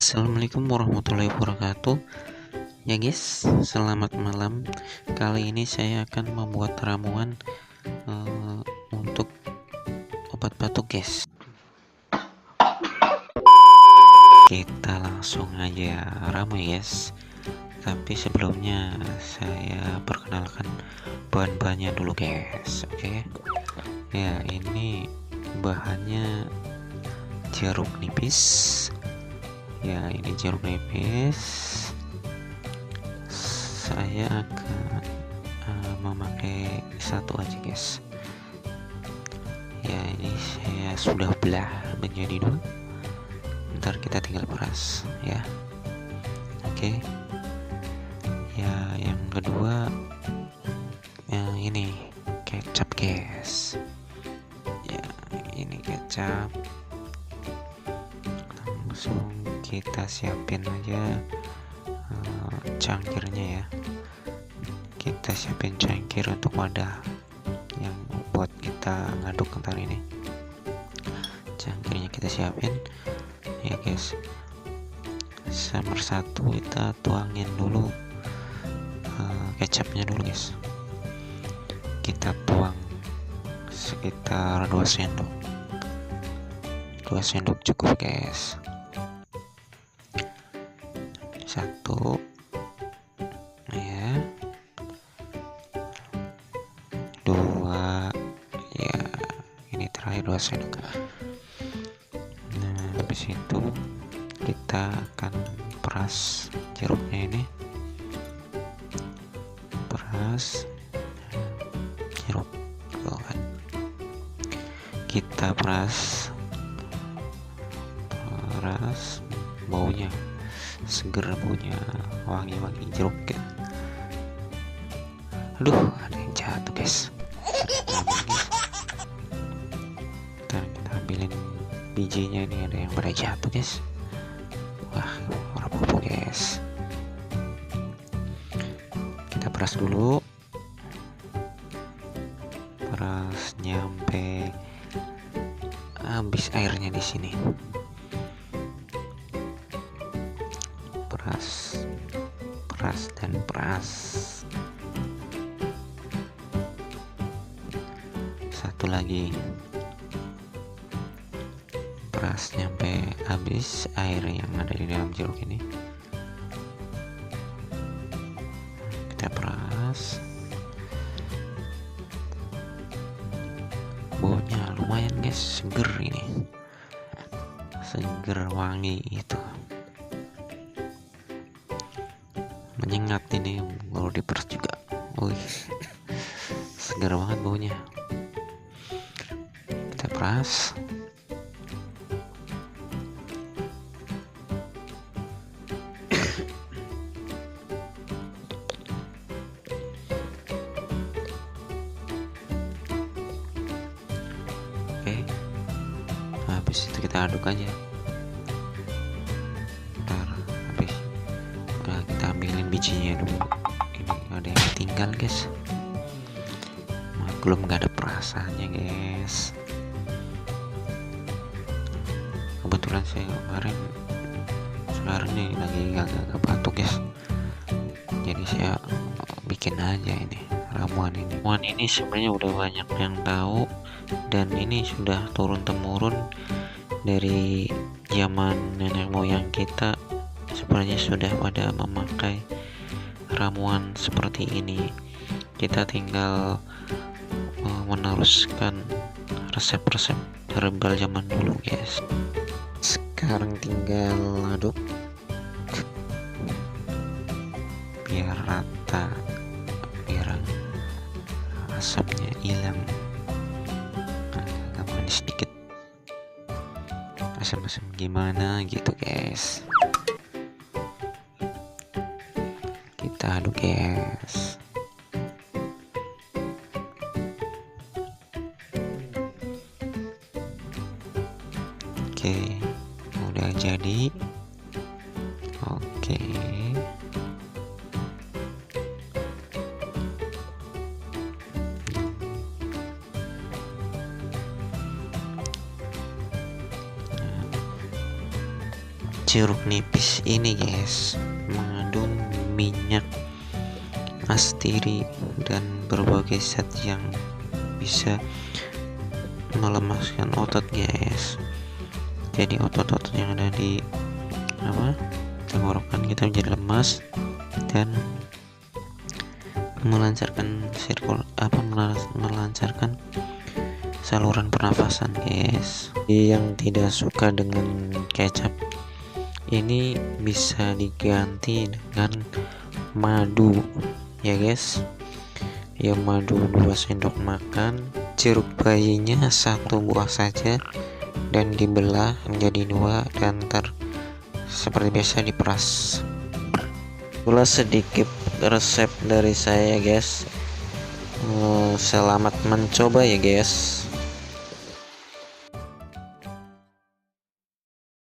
Assalamualaikum warahmatullahi wabarakatuh. Ya guys, selamat malam. Kali ini saya akan membuat ramuan untuk obat batuk guys. Kita langsung aja ramu ya guys. Tapi sebelumnya saya perkenalkan bahan-bahannya dulu guys. Oke. Ya, ini bahannya jeruk nipis. Ya, ini jeruk nipis. Saya akan memakai satu aja guys. Ya, ini saya sudah belah menjadi dua. Ntar kita tinggal peras ya. Oke. Ya, yang kedua ini kecap guys. Ya, ini kecap. Langsung kita siapin aja cangkirnya ya. Kita siapin cangkir untuk wadah yang buat kita ngaduk ntar ini. Cangkirnya kita siapin ya guys. Persatu kita tuangin dulu kecapnya dulu guys. Kita tuang sekitar 2 sendok. 2 sendok cukup guys. 1 ya, 2 ya, ini terakhir 2 sendok. Nah, habis itu kita akan peras jeruknya ini. Peras jeruk kan. Kita peras baunya seger, baunya wangi-wangi jeruk kan. Aduh, ada yang jatuh guys. Ntar kita ambilin bijinya, ini ada yang pada jatuh guys. Wah, apa-apa guys. Kita peras dulu. Peras nyampe habis airnya di sini. Peras dan peras. Satu lagi. Peras nyampe habis air yang ada di dalam jeruk ini. Kita peras. Baunya lumayan guys, seger ini. Seger, wangi itu. Menyengat ini baru diperas juga. Wih, segar banget baunya. Kita peras. Oke, habis itu kita aduk aja. Kita ambilin bijinya dulu. Ini ada yang tinggal guys. Belum gak ada perasaannya guys. Kebetulan saya kemarin sekarang nih lagi agak batuk guys. Jadi saya bikin aja ini ramuan ini. Ramuan ini sebenarnya udah banyak yang tahu, dan ini sudah turun temurun dari zaman nenek moyang kita. Sebenarnya sudah pada memakai ramuan seperti ini. Kita tinggal meneruskan resep-resep herbal zaman dulu guys. Sekarang tinggal aduk biar rata, biar asapnya hilang. Agak manis sedikit, asam-asam gimana gitu guys. Kita aduk guys. Oke, udah jadi. Oke. jeruk nipis ini guys mengandung minyak astiri dan berbagai zat yang bisa melemaskan otot guys. Jadi otot-otot yang ada di tenggorokan kita menjadi lemas dan melancarkan melancarkan saluran pernafasan guys. Yang tidak suka dengan kecap ini bisa diganti dengan madu ya guys. Ya, madu 2 sendok makan, jeruk bayinya 1 buah saja dan dibelah menjadi 2 dan seperti biasa diperas. Itulah sedikit resep dari saya guys. Selamat mencoba ya guys.